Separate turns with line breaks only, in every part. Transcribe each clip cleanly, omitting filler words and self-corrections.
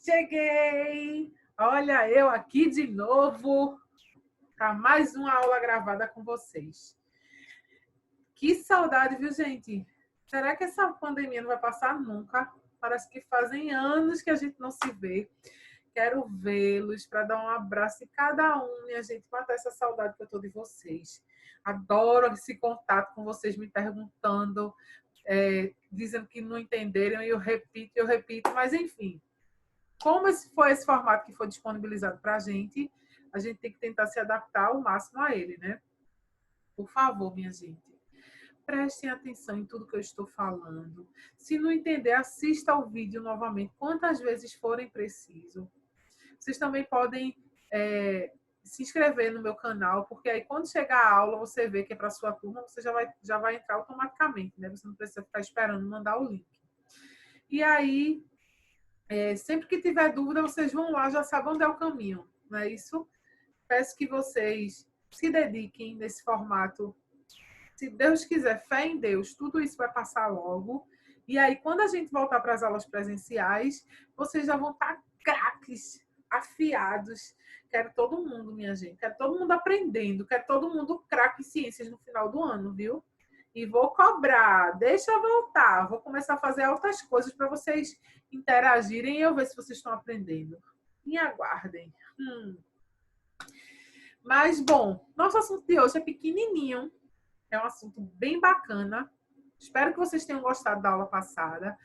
Cheguei! Olha, eu aqui de novo para mais uma aula gravada com vocês. Que saudade, viu, gente? Será que essa pandemia não vai passar nunca? Parece que fazem anos que a gente não se vê. Quero vê-los para dar um abraço em cada um e a gente matar essa saudade que eu estou de vocês. Adoro esse contato com vocês me perguntando, dizendo que não entenderam e eu repito, mas enfim. Como foi esse formato que foi disponibilizado para a gente tem que tentar se adaptar ao máximo a ele, né? Por favor, minha gente, prestem atenção em tudo que eu estou falando. Se não entender, assista ao vídeo novamente, quantas vezes forem preciso. Vocês também podem se inscrever no meu canal, porque aí quando chegar a aula, você vê que é para a sua turma, você já vai entrar automaticamente, né? Você não precisa ficar esperando mandar o link. E aí, sempre que tiver dúvida, vocês vão lá, já sabem onde é o caminho, não é isso? Peço que vocês se dediquem nesse formato. Se Deus quiser, fé em Deus, tudo isso vai passar logo. E aí, quando a gente voltar para as aulas presenciais, vocês já vão estar craques, afiados. Quero todo mundo, minha gente. Quero todo mundo aprendendo. Quero todo mundo craque em ciências no final do ano, viu? E vou cobrar. Deixa eu voltar. Vou começar a fazer outras coisas para vocês interagirem e eu ver se vocês estão aprendendo. Me aguardem. Mas, bom, nosso assunto de hoje é pequenininho. É um assunto bem bacana. Espero que vocês tenham gostado da aula passada.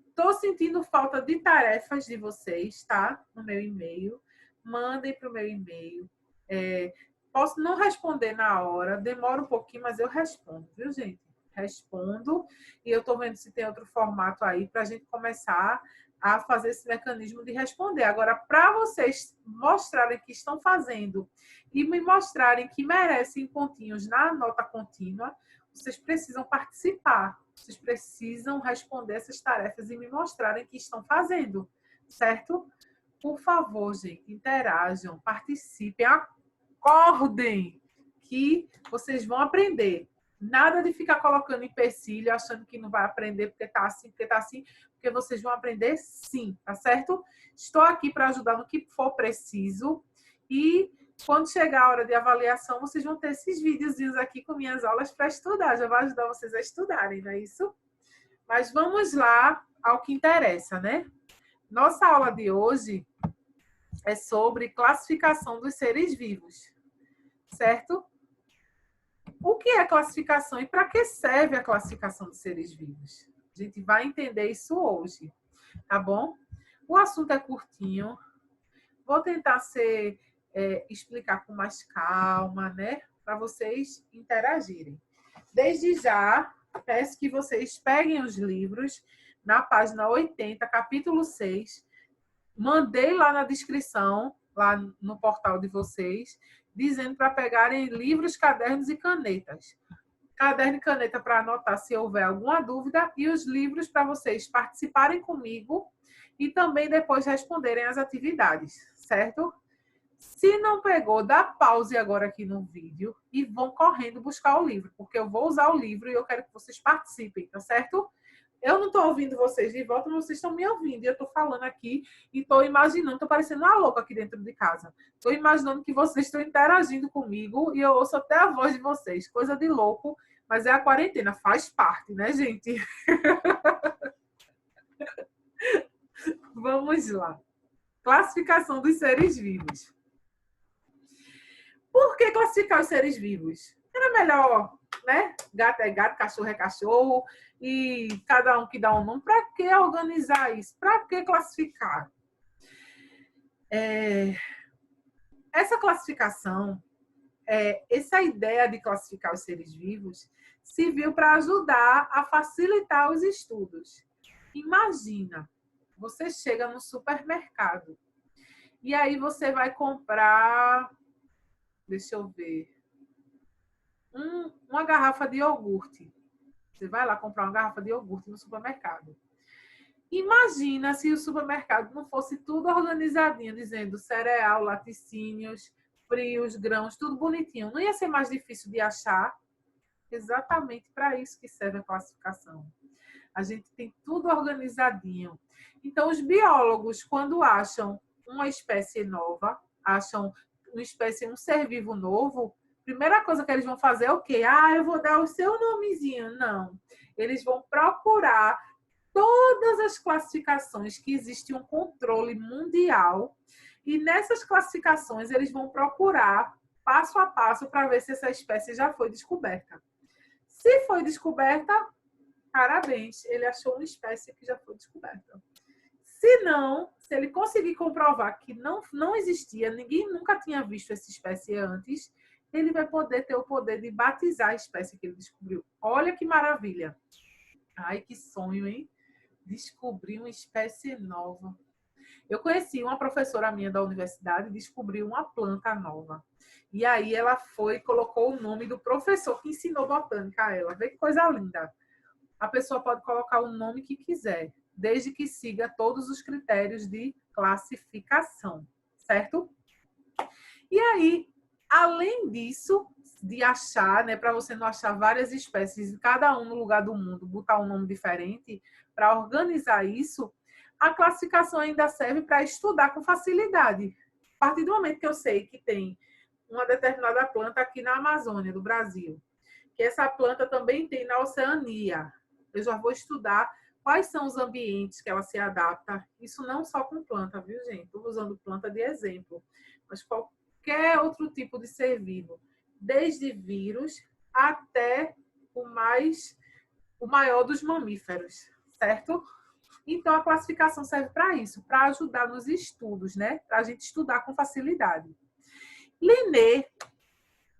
Estou sentindo falta de tarefas de vocês, tá? No meu e-mail. Mandem para o meu e-mail. Posso não responder na hora, demora um pouquinho, mas eu respondo, viu, gente? Respondo. E eu estou vendo se tem outro formato aí para a gente começar a fazer esse mecanismo de responder. Agora, para vocês mostrarem que estão fazendo e me mostrarem que merecem pontinhos na nota contínua, vocês precisam participar. Vocês precisam responder essas tarefas e me mostrarem que estão fazendo, certo? Por favor, gente, interajam, participem, acordem que vocês vão aprender. Nada de ficar colocando empecilho, achando que não vai aprender porque está assim, porque vocês vão aprender sim, tá certo? Estou aqui para ajudar no que for preciso e quando chegar a hora de avaliação, vocês vão ter esses videozinhos aqui com minhas aulas para estudar, já vai ajudar vocês a estudarem, não é isso? Mas vamos lá ao que interessa, né? Nossa aula de hoje é sobre classificação dos seres vivos, certo? O que é classificação e para que serve a classificação dos seres vivos? A gente vai entender isso hoje, tá bom? O assunto é curtinho. Vou tentar explicar com mais calma, né? Para vocês interagirem. Desde já, peço que vocês peguem os livros na página 80, capítulo 6. Mandei lá na descrição, lá no portal de vocês, dizendo para pegarem livros, cadernos e canetas. Caderno e caneta para anotar se houver alguma dúvida e os livros para vocês participarem comigo e também depois responderem as atividades, certo? Se não pegou, dá pause agora aqui no vídeo e vão correndo buscar o livro, porque eu vou usar o livro e eu quero que vocês participem, tá certo? Eu não estou ouvindo vocês de volta, mas vocês estão me ouvindo. E eu estou falando aqui e estou imaginando, estou parecendo uma louca aqui dentro de casa. Estou imaginando que vocês estão interagindo comigo e eu ouço até a voz de vocês. Coisa de louco, mas é a quarentena, faz parte, né, gente? Vamos lá. Classificação dos seres vivos. Por que classificar os seres vivos? Era melhor, né? Gato é gato, cachorro é cachorro, e cada um que dá um nome. Para que organizar isso? Para que classificar? Essa classificação, essa ideia de classificar os seres vivos, serviu para ajudar a facilitar os estudos. Imagina, você chega no supermercado e aí você vai comprar, deixa eu ver, uma garrafa de iogurte. Você vai lá comprar uma garrafa de iogurte no supermercado. Imagina se o supermercado não fosse tudo organizadinho, dizendo cereal, laticínios, frios, grãos, tudo bonitinho. Não ia ser mais difícil de achar? Exatamente para isso que serve a classificação. A gente tem tudo organizadinho. Então, os biólogos, quando acham uma espécie nova, acham uma espécie, um ser vivo novo, a primeira coisa que eles vão fazer é o quê? Ah, eu vou dar o seu nomezinho. Não. Eles vão procurar todas as classificações que existe um controle mundial e nessas classificações eles vão procurar passo a passo para ver se essa espécie já foi descoberta. Se foi descoberta, parabéns, ele achou uma espécie que já foi descoberta. Se não, se ele conseguir comprovar que não existia, ninguém nunca tinha visto essa espécie antes, ele vai poder ter o poder de batizar a espécie que ele descobriu. Olha que maravilha! Ai, que sonho, hein? Descobrir uma espécie nova. Eu conheci uma professora minha da universidade e descobriu uma planta nova. E aí ela foi e colocou o nome do professor que ensinou botânica a ela. Vê que coisa linda. A pessoa pode colocar o nome que quiser, desde que siga todos os critérios de classificação, certo? E aí, além disso, de achar, né, para você não achar várias espécies, cada um no lugar do mundo, botar um nome diferente, para organizar isso, a classificação ainda serve para estudar com facilidade. A partir do momento que eu sei que tem uma determinada planta aqui na Amazônia, do Brasil, que essa planta também tem na Oceania, eu já vou estudar quais são os ambientes que ela se adapta. Isso não só com planta, viu, gente? Estou usando planta de exemplo, mas qualquer outro tipo de ser vivo, desde vírus até o maior dos mamíferos, certo? Então, a classificação serve para isso, para ajudar nos estudos, né? Para a gente estudar com facilidade. Linné,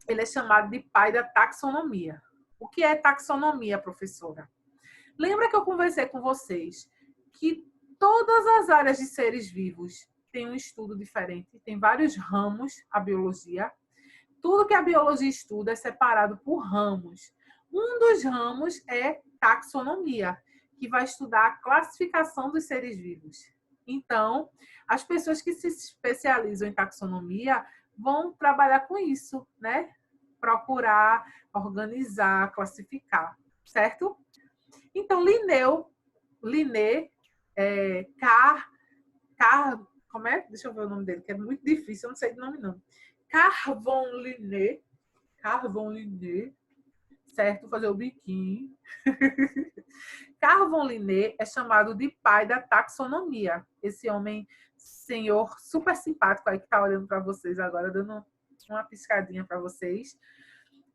ele é chamado de pai da taxonomia. O que é taxonomia, professora? Lembra que eu conversei com vocês que todas as áreas de seres vivos têm um estudo diferente, tem vários ramos a biologia. Tudo que a biologia estuda é separado por ramos. Um dos ramos é taxonomia, que vai estudar a classificação dos seres vivos. Então, as pessoas que se especializam em taxonomia vão trabalhar com isso, né? Procurar, organizar, classificar, certo? Então, Linné, como é? Deixa eu ver o nome dele, que é muito difícil, eu não sei de nome não. Carvon Linné, certo? Vou fazer o biquinho. Carvon Linné é chamado de pai da taxonomia. Esse homem, senhor super simpático aí que está olhando para vocês agora, dando uma piscadinha para vocês.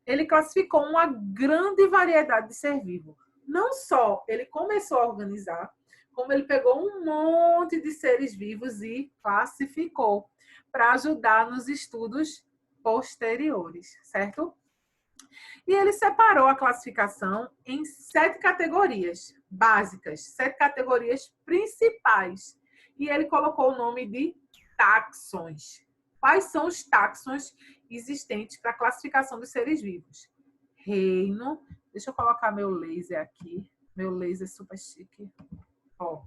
Ele classificou uma grande variedade de ser vivo. Não só ele começou a organizar, como ele pegou um monte de seres vivos e classificou para ajudar nos estudos posteriores, certo? E ele separou a classificação em 7 categorias básicas, 7 categorias principais. E ele colocou o nome de taxons. Quais são os taxons existentes para a classificação dos seres vivos? Reino. Deixa eu colocar meu laser aqui. Meu laser super chique. Ó.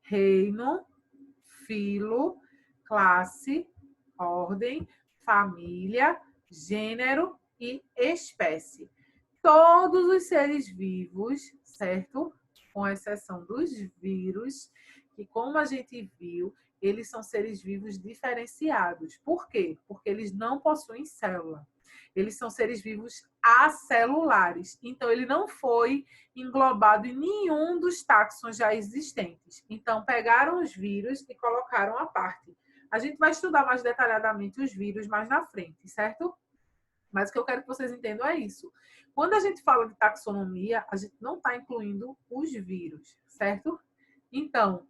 Reino, filo, classe, ordem, família, gênero e espécie. Todos os seres vivos, certo? Com exceção dos vírus, que como a gente viu, eles são seres vivos diferenciados. Por quê? Porque eles não possuem célula. Eles são seres vivos acelulares. Então, ele não foi englobado em nenhum dos táxons já existentes. Então, pegaram os vírus e colocaram à parte. A gente vai estudar mais detalhadamente os vírus mais na frente, certo? Mas o que eu quero que vocês entendam é isso. Quando a gente fala de taxonomia, a gente não está incluindo os vírus, certo? Então,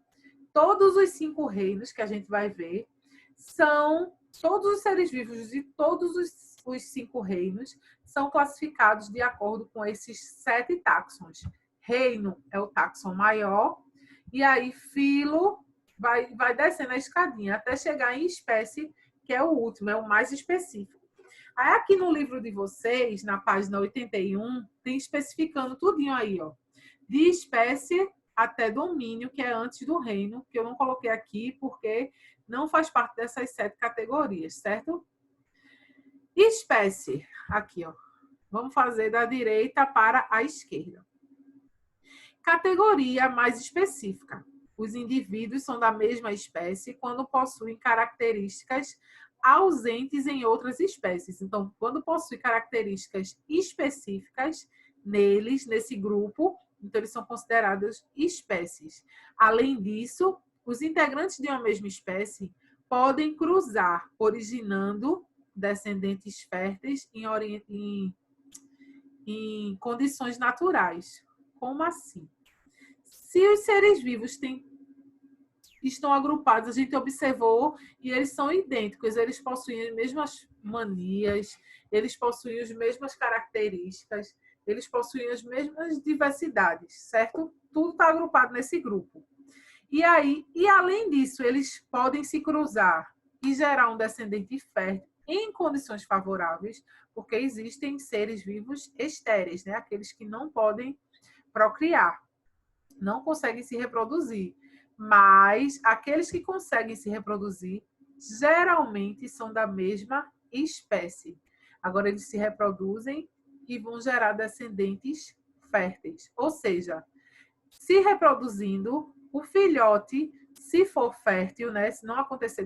todos os 5 reinos que a gente vai ver são todos os seres vivos de todos os 5 reinos são classificados de acordo com esses 7 táxons. Reino é o táxon maior, e aí filo vai descendo a escadinha até chegar em espécie, que é o último, é o mais específico. Aí aqui no livro de vocês, na página 81, tem especificando tudinho aí, ó. De espécie até domínio, que é antes do reino, que eu não coloquei aqui porque não faz parte dessas 7 categorias, certo? Espécie, aqui, ó. Vamos fazer da direita para a esquerda. Categoria mais específica. Os indivíduos são da mesma espécie quando possuem características ausentes em outras espécies. Então, quando possui características específicas neles, nesse grupo, então eles são considerados espécies. Além disso, os integrantes de uma mesma espécie podem cruzar, originando descendentes férteis em condições naturais. Como assim? Se os seres vivos estão agrupados, a gente observou, e eles são idênticos, eles possuem as mesmas manias, eles possuem as mesmas características, eles possuem as mesmas diversidades, certo? Tudo está agrupado nesse grupo. E além disso, eles podem se cruzar e gerar um descendente fértil em condições favoráveis, porque existem seres vivos estéreis, né? Aqueles que não podem procriar, não conseguem se reproduzir. Mas aqueles que conseguem se reproduzir geralmente são da mesma espécie. Agora, eles se reproduzem e vão gerar descendentes férteis. Ou seja, se reproduzindo, o filhote, se for fértil, né, se não acontecer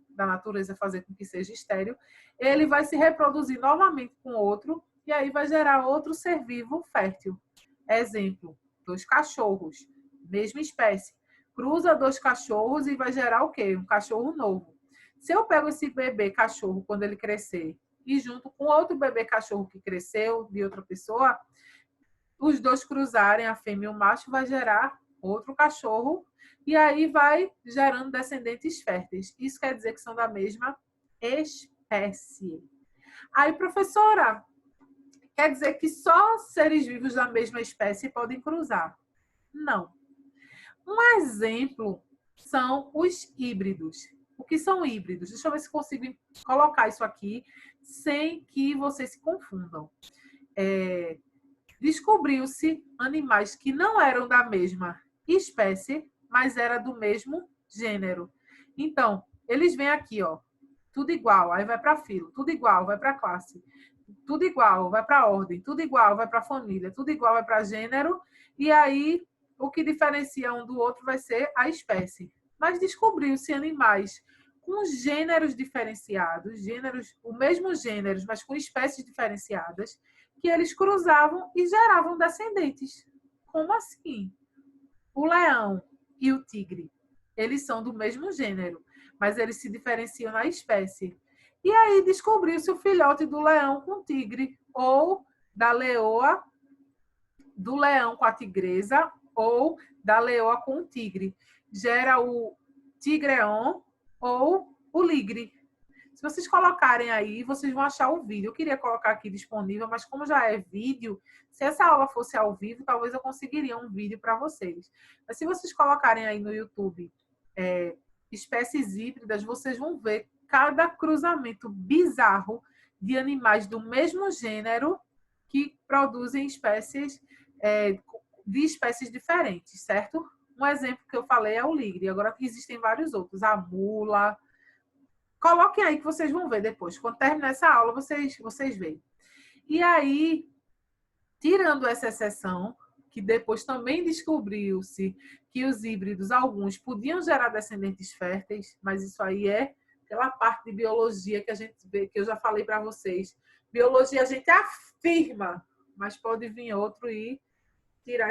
da natureza fazer com que seja estéril, ele vai se reproduzir novamente com outro e aí vai gerar outro ser vivo fértil. Exemplo, 2 cachorros, mesma espécie. Cruza 2 cachorros e vai gerar o quê? Um cachorro novo. Se eu pego esse bebê cachorro quando ele crescer e junto com outro bebê cachorro que cresceu de outra pessoa, os 2 cruzarem, a fêmea e o macho, vai gerar outro cachorro e aí vai gerando descendentes férteis. Isso quer dizer que são da mesma espécie. Aí, professora, quer dizer que só seres vivos da mesma espécie podem cruzar? Não. Um exemplo são os híbridos. O que são híbridos? Deixa eu ver se consigo colocar isso aqui sem que vocês se confundam. Descobriu-se animais que não eram da mesma espécie, mas eram do mesmo gênero. Então, eles vêm aqui, ó, tudo igual, aí vai para filo, tudo igual, vai para classe, tudo igual, vai para ordem, tudo igual, vai para família, tudo igual, vai para gênero, e aí o que diferencia um do outro vai ser a espécie. Mas descobriu-se animais com gêneros diferenciados, o mesmo gênero, mas com espécies diferenciadas, que eles cruzavam e geravam descendentes. Como assim? O leão e o tigre, eles são do mesmo gênero, mas eles se diferenciam na espécie. E aí descobriu-se o filhote do leão com o tigre, ou da leoa, do leão com a tigresa, ou da leoa com o tigre. Gera o tigreon ou o ligre. Se vocês colocarem aí, vocês vão achar o vídeo. Eu queria colocar aqui disponível, mas como já é vídeo, se essa aula fosse ao vivo, talvez eu conseguiria um vídeo para vocês. Mas se vocês colocarem aí no YouTube espécies híbridas, vocês vão ver cada cruzamento bizarro de animais do mesmo gênero que produzem espécies de espécies diferentes, certo? Um exemplo que eu falei é o ligre. Agora existem vários outros. A mula. Coloquem aí que vocês vão ver depois. Quando terminar essa aula, vocês veem. E aí, tirando essa exceção, que depois também descobriu-se que os híbridos, alguns, podiam gerar descendentes férteis, mas isso aí é pela parte de biologia que a gente vê, que eu já falei para vocês. Biologia a gente afirma, mas pode vir outro e tirar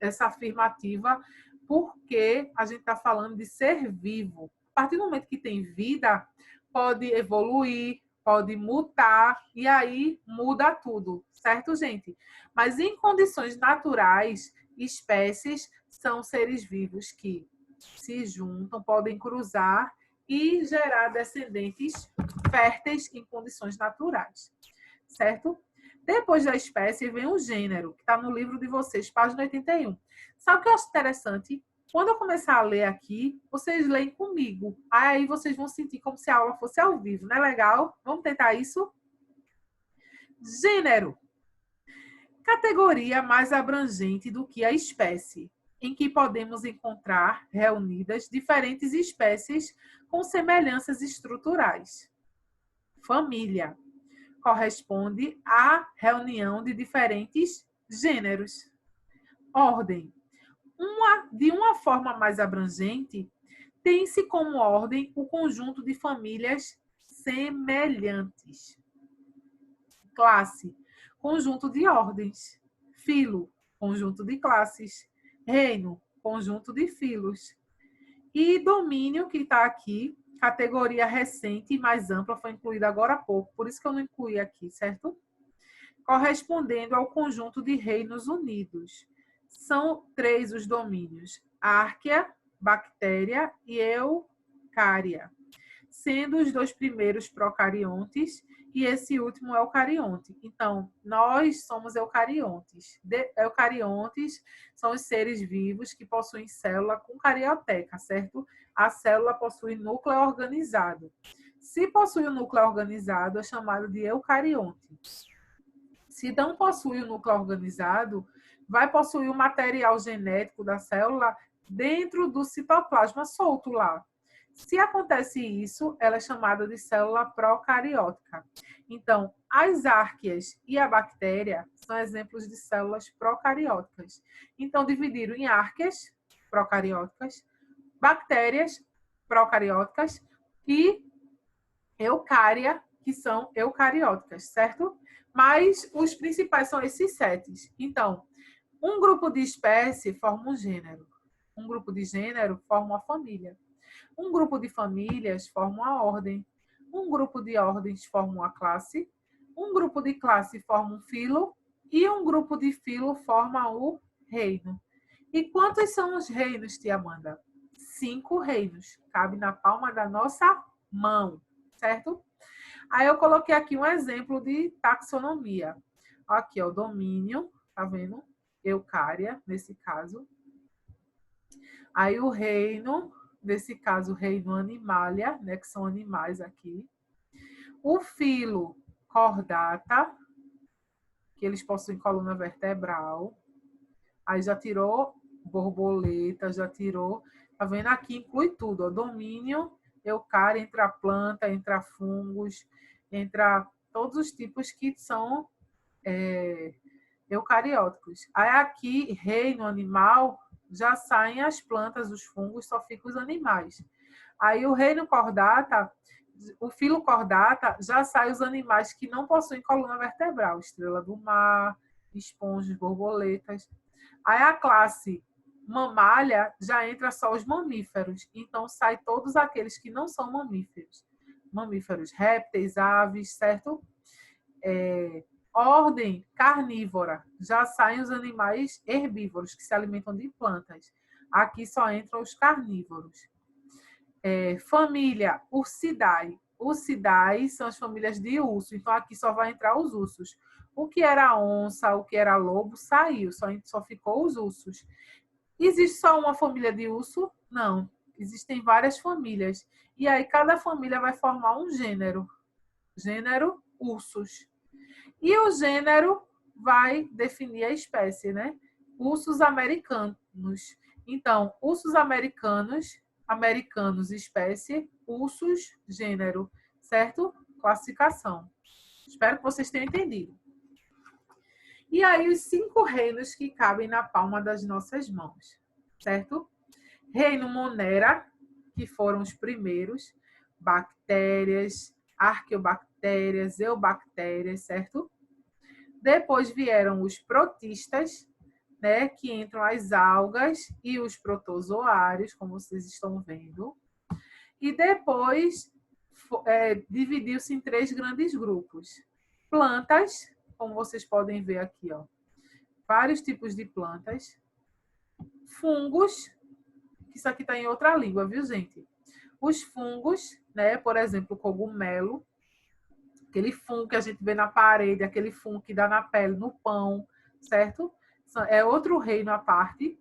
essa afirmativa, porque a gente está falando de ser vivo. A partir do momento que tem vida, pode evoluir, pode mutar, e aí muda tudo, certo, gente? Mas em condições naturais, espécies são seres vivos que se juntam, podem cruzar e gerar descendentes férteis em condições naturais, certo? Depois da espécie vem o gênero, que está no livro de vocês, página 81. Sabe o que eu acho interessante? Quando eu começar a ler aqui, vocês leem comigo. Aí vocês vão sentir como se a aula fosse ao vivo, não é legal? Vamos tentar isso? Gênero. Categoria mais abrangente do que a espécie, em que podemos encontrar reunidas diferentes espécies com semelhanças estruturais. Família. Corresponde à reunião de diferentes gêneros. Ordem. De uma forma mais abrangente, tem-se como ordem o conjunto de famílias semelhantes. Classe, conjunto de ordens. Filo, conjunto de classes. Reino, conjunto de filos. E domínio, que está aqui, categoria recente e mais ampla, foi incluída agora há pouco, por isso que eu não incluí aqui, certo? Correspondendo ao conjunto de reinos unidos. São 3 os domínios: árquea, bactéria e eucária, sendo os 2 primeiros procariontes e esse último eucarionte. Então, nós somos eucariontes. Eucariontes são os seres vivos que possuem célula com carioteca, certo? A célula possui núcleo organizado. Se possui o núcleo organizado, é chamado de eucarionte. Se não possui o núcleo organizado, vai possuir o material genético da célula dentro do citoplasma solto lá. Se acontece isso, ela é chamada de célula procariótica. Então, as árqueas e a bactéria são exemplos de células procarióticas. Então, dividiram em árqueas procarióticas, bactérias procarióticas e eucária, que são eucarióticas, certo? Mas os principais são esses 7. Então, um grupo de espécie forma um gênero. Um grupo de gênero forma uma família. Um grupo de famílias forma uma ordem. Um grupo de ordens forma uma classe. Um grupo de classe forma um filo. E um grupo de filo forma o reino. E quantos são os reinos, tia Amanda? 5 reinos. Cabe na palma da nossa mão, certo? Aí eu coloquei aqui um exemplo de taxonomia. Aqui, ó, o domínio, tá vendo? Eucária, nesse caso. Aí o reino, nesse caso, o reino animalia, né, que são animais aqui. O filo, chordata, que eles possuem coluna vertebral. Aí já tirou borboleta, já tirou. Tá vendo? Aqui inclui tudo, ó, domínio, eucária, entra planta, entra fungos, entra todos os tipos que são eucarióticos. Aí aqui, reino animal, já saem as plantas, os fungos, só ficam os animais. Aí o reino cordata, o filo cordata, já sai os animais que não possuem coluna vertebral, estrela do mar, esponjas, borboletas. Aí a classe mamália já entra só os mamíferos, então sai todos aqueles que não são mamíferos. Mamíferos, répteis, aves, certo? Ordem carnívora, já saem os animais herbívoros, que se alimentam de plantas. Aqui só entram os carnívoros. Família, Ursidae. Ursidae são as famílias de urso, então aqui só vai entrar os ursos. O que era onça, o que era lobo, saiu, só ficou os ursos. Existe só uma família de urso? Não, existem várias famílias. E aí cada família vai formar um gênero. Gênero, ursos. E o gênero vai definir a espécie, né? Ursos americanos. Então, ursos americanos, espécie, ursos, gênero, certo? Classificação. Espero que vocês tenham entendido. E aí, os 5 reinos que cabem na palma das nossas mãos, certo? Reino Monera, que foram os primeiros, bactérias, arqueobactérias, eubactérias, certo? Depois vieram os protistas, né, que entram as algas e os protozoários, como vocês estão vendo. E depois dividiu-se em 3 grandes grupos. Plantas, como vocês podem ver aqui, ó, vários tipos de plantas. Fungos, que isso aqui está em outra língua, viu, gente? Os fungos, né, por exemplo, o cogumelo, aquele fungo que a gente vê na parede, aquele fungo que dá na pele, no pão, certo? É outro reino à parte.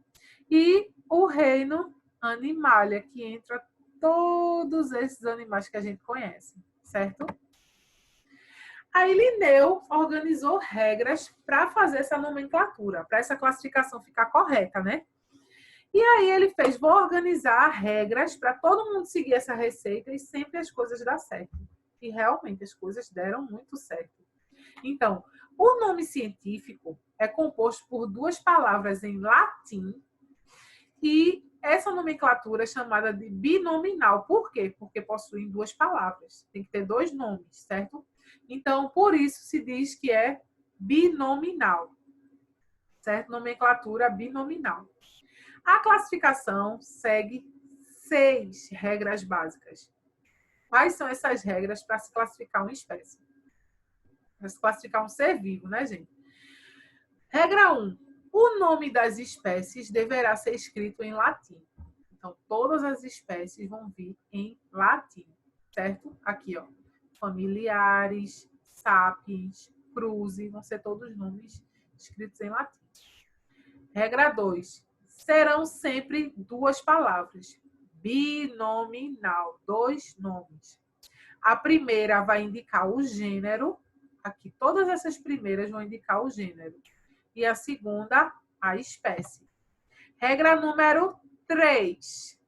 E o reino animalia, que entra todos esses animais que a gente conhece, certo? Aí Linneu organizou regras para fazer essa nomenclatura, para essa classificação ficar correta, né? E aí ele fez, vou organizar regras para todo mundo seguir essa receita e sempre as coisas dar certo. E realmente as coisas deram muito certo. Então, o nome científico é composto por duas palavras em latim e essa nomenclatura é chamada de binominal. Por quê? Porque possuem duas palavras. Tem que ter dois nomes, certo? Então, por isso se diz que é binominal, certo? Nomenclatura binominal. A classificação segue 6 regras básicas. Quais são essas regras para se classificar uma espécie? Para se classificar um ser vivo, né, gente? Regra 1. O nome das espécies deverá ser escrito em latim. Então, todas as espécies vão vir em latim, certo? Aqui, ó. Familiares, sapiens, cruzi, vão ser todos nomes escritos em latim. Regra 2. Serão sempre duas palavras. Binominal, dois nomes. A primeira vai indicar o gênero. Aqui, todas essas primeiras vão indicar o gênero. E a segunda, a espécie. Regra número 3.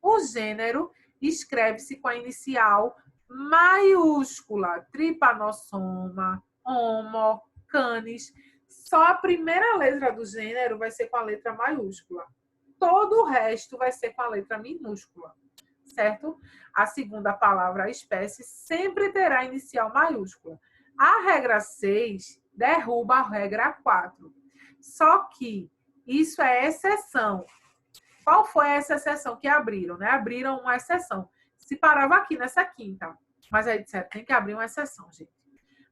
O gênero escreve-se com a inicial maiúscula. Trypanosoma, Homo, Canis. Só a primeira letra do gênero vai ser com a letra maiúscula. Todo o resto vai ser com a letra minúscula, certo? A segunda palavra, a espécie, sempre terá inicial maiúscula. A regra 6 derruba a regra 4. Só que isso é exceção. Qual foi essa exceção que abriram? Né? Abriram uma exceção. Se parava aqui nessa quinta. Mas aí disseram, tem que abrir uma exceção, gente.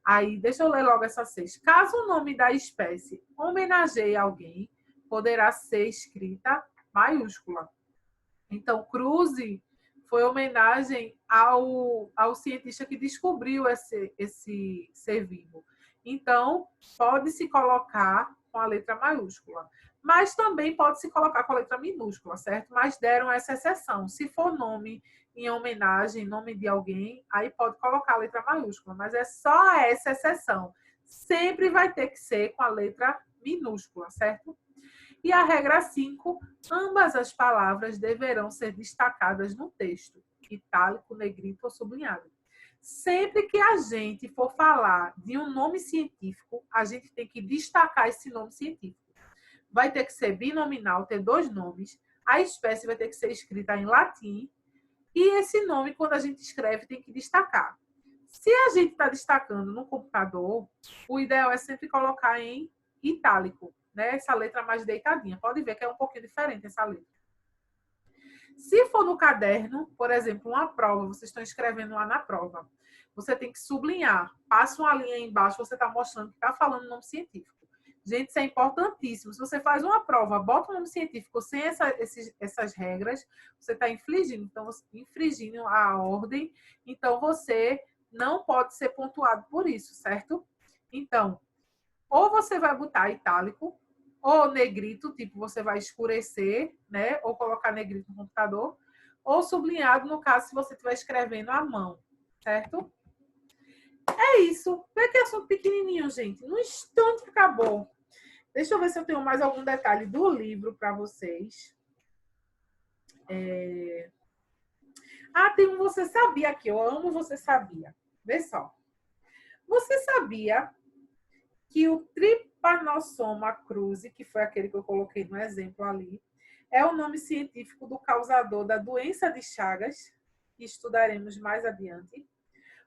Aí, deixa eu ler logo essa 6. Caso o nome da espécie homenageie alguém, poderá ser escrita maiúscula. Então, cruzi foi homenagem ao cientista que descobriu esse ser vivo. Então, pode-se colocar com a letra maiúscula. Mas também pode-se colocar com a letra minúscula, certo? Mas deram essa exceção. Se for nome em homenagem, nome de alguém, aí pode colocar a letra maiúscula. Mas é só essa exceção. Sempre vai ter que ser com a letra minúscula, certo? E a regra 5, ambas as palavras deverão ser destacadas no texto, itálico, negrito ou sublinhado. Sempre que a gente for falar de um nome científico, a gente tem que destacar esse nome científico. Vai ter que ser binominal, ter dois nomes. A espécie vai ter que ser escrita em latim. E esse nome, quando a gente escreve, tem que destacar. Se a gente está destacando no computador, o ideal é sempre colocar em itálico, né? Essa letra mais deitadinha. Pode ver que é um pouquinho diferente essa letra. Se for no caderno, por exemplo, uma prova, vocês estão escrevendo lá na prova, você tem que sublinhar. Passa uma linha embaixo, você está mostrando que está falando nome científico. Gente, isso é importantíssimo. Se você faz uma prova, bota um nome científico sem essas regras, você está infringindo a ordem. Então, você não pode ser pontuado por isso, certo? Então, ou você vai botar itálico, ou negrito, tipo, você vai escurecer, né? Ou colocar negrito no computador, ou sublinhado, no caso, se você estiver escrevendo à mão, certo? É isso. Vê que assunto pequenininho, gente. No instante acabou. Deixa eu ver se eu tenho mais algum detalhe do livro para vocês. Tem um Você Sabia aqui. Eu amo Você Sabia. Vê só. Você sabia que o Trypanosoma cruzi, que foi aquele que eu coloquei no exemplo ali, é o nome científico do causador da doença de Chagas, que estudaremos mais adiante?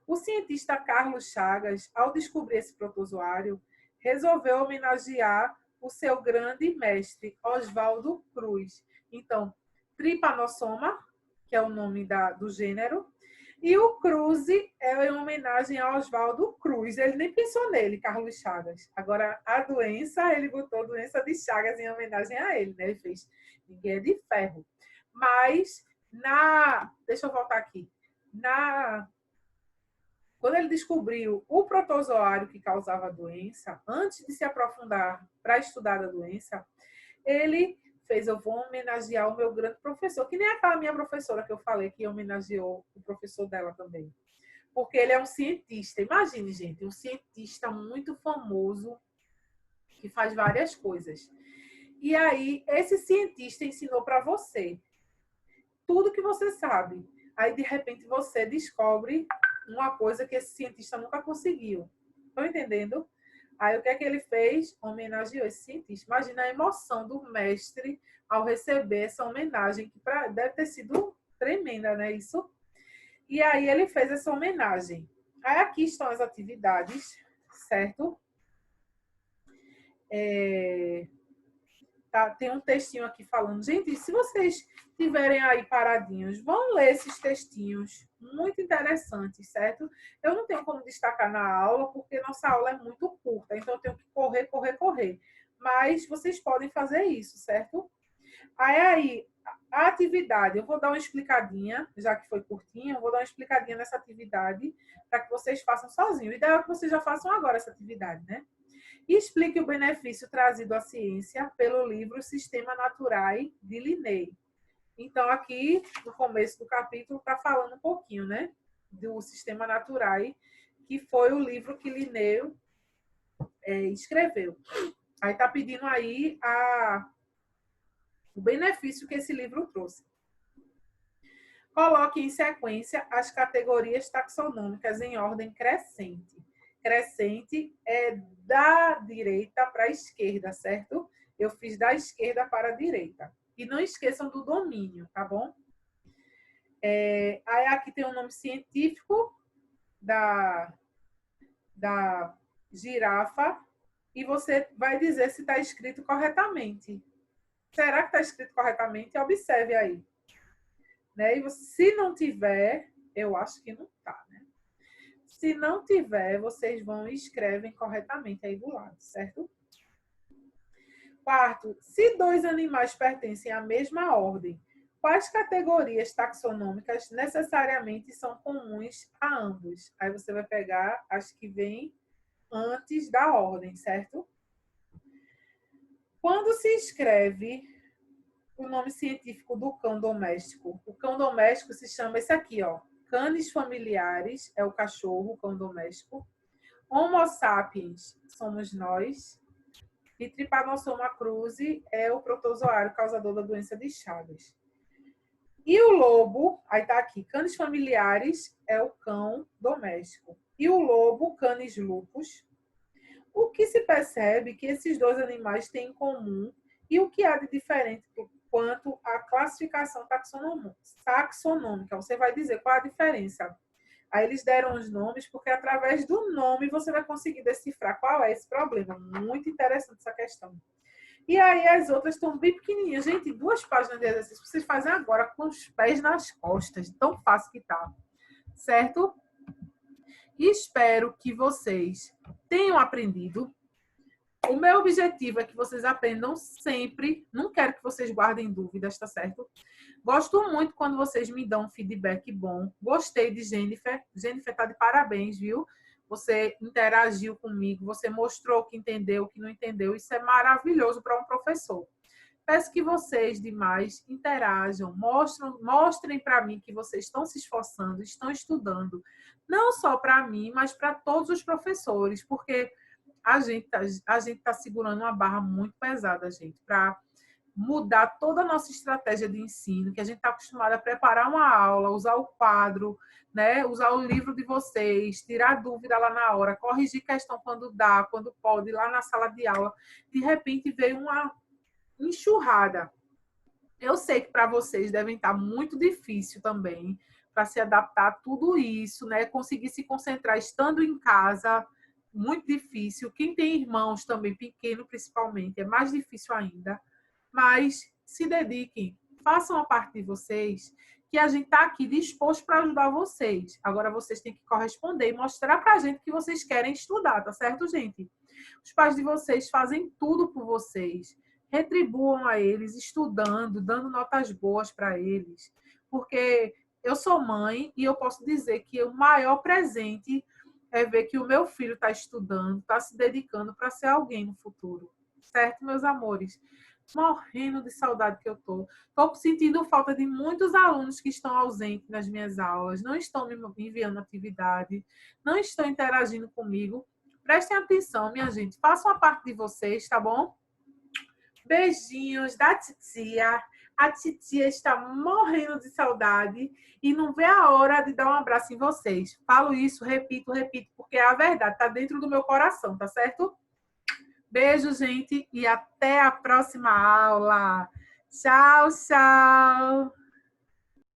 O cientista Carlos Chagas, ao descobrir esse protozoário, resolveu homenagear o seu grande mestre, Oswaldo Cruz. Então, Trypanosoma, que é o nome do gênero, e o cruzi é em homenagem a Oswaldo Cruz. Ele nem pensou nele, Carlos Chagas. Agora, a doença, ele botou doença de Chagas em homenagem a ele, né? Ele fez Ninguém é de Ferro. Mas, deixa eu voltar aqui. Quando ele descobriu o protozoário que causava a doença, antes de se aprofundar para estudar a doença, ele fez, eu vou homenagear o meu grande professor, que nem aquela minha professora que eu falei, que homenageou o professor dela também. Porque ele é um cientista. Imagine, gente, um cientista muito famoso, que faz várias coisas. E aí, esse cientista ensinou para você tudo que você sabe. Aí, de repente, você descobre uma coisa que esse cientista nunca conseguiu. Estão entendendo? Aí o que é que ele fez? Homenageou esse cientista. Imagina a emoção do mestre ao receber essa homenagem, que deve ter sido tremenda, né? Isso. E aí ele fez essa homenagem. Aí aqui estão as atividades, certo? Tá, tem um textinho aqui falando. Gente, se vocês tiverem aí paradinhos, vão ler esses textinhos, muito interessantes, certo? Eu não tenho como destacar na aula, porque nossa aula é muito curta, então eu tenho que correr. Mas vocês podem fazer isso, certo? Aí a atividade, eu vou dar uma explicadinha, já que foi curtinha, eu vou dar uma explicadinha nessa atividade, para que vocês façam sozinhos. O ideal é que vocês já façam agora essa atividade, né? E explique o benefício trazido à ciência pelo livro Sistema Naturae, de Linné. Então, aqui, no começo do capítulo, está falando um pouquinho, né? Do Sistema Naturae, que foi o livro que Linné escreveu. Aí está pedindo aí o benefício que esse livro trouxe. Coloque em sequência as categorias taxonômicas em ordem crescente. Crescente é da direita para a esquerda, certo? Eu fiz da esquerda para a direita. E não esqueçam do domínio, tá bom? Aí aqui tem o nome científico da girafa e você vai dizer se está escrito corretamente. Será que está escrito corretamente? Observe aí. Né? E se não tiver, eu acho que não está, né? Se não tiver, vocês vão e escrevem corretamente aí do lado, certo? Quarto, se dois animais pertencem à mesma ordem, quais categorias taxonômicas necessariamente são comuns a ambos? Aí você vai pegar as que vêm antes da ordem, certo? Quando se escreve o nome científico do cão doméstico, o cão doméstico se chama esse aqui, ó. Canis familiares é o cachorro, o cão doméstico. Homo sapiens somos nós. E Trypanosoma cruzi é o protozoário causador da doença de Chagas. E o lobo, aí tá aqui, Canis familiares é o cão doméstico. E o lobo, Canis lupus. O que se percebe que esses dois animais têm em comum e o que há de diferente quanto à classificação taxonômica. Você vai dizer qual a diferença. Aí eles deram os nomes, porque através do nome você vai conseguir decifrar qual é esse problema. Muito interessante essa questão. E aí as outras estão bem pequenininhas. Gente, 2 páginas de exercício vocês fazem agora com os pés nas costas. Tão fácil que tá. Certo? E espero que vocês tenham aprendido. O meu objetivo é que vocês aprendam sempre. Não quero que vocês guardem dúvidas, tá certo? Gosto muito quando vocês me dão um feedback bom. Gostei de Jennifer. Jennifer tá de parabéns, viu? Você interagiu comigo, você mostrou o que entendeu, o que não entendeu. Isso é maravilhoso para um professor. Peço que vocês demais interajam, mostrem para mim que vocês estão se esforçando, estão estudando. Não só para mim, mas para todos os professores, porque a gente tá segurando uma barra muito pesada, gente, para mudar toda a nossa estratégia de ensino, que a gente está acostumado a preparar uma aula, usar o quadro, né? Usar o livro de vocês, tirar dúvida lá na hora, corrigir questão quando dá, quando pode, lá na sala de aula. De repente veio uma enxurrada. Eu sei que para vocês devem estar muito difícil também para se adaptar a tudo isso, né? Conseguir se concentrar estando em casa, muito difícil. Quem tem irmãos também, pequeno principalmente, é mais difícil ainda. Mas se dediquem, façam a parte de vocês, que a gente está aqui disposto para ajudar vocês. Agora vocês têm que corresponder e mostrar para a gente que vocês querem estudar, tá certo, gente? Os pais de vocês fazem tudo por vocês. Retribuam a eles, estudando, dando notas boas para eles. Porque eu sou mãe e eu posso dizer que o maior presente é ver que o meu filho está estudando, está se dedicando para ser alguém no futuro. Certo, meus amores? Morrendo de saudade que eu tô. Tô sentindo falta de muitos alunos que estão ausentes nas minhas aulas, não estão me enviando atividade, não estão interagindo comigo. Prestem atenção, minha gente. Façam a parte de vocês, tá bom? Beijinhos da titia. A titia está morrendo de saudade e não vê a hora de dar um abraço em vocês. Falo isso, repito, porque é a verdade, tá dentro do meu coração, tá certo? Beijo, gente, e até a próxima aula. Tchau, tchau.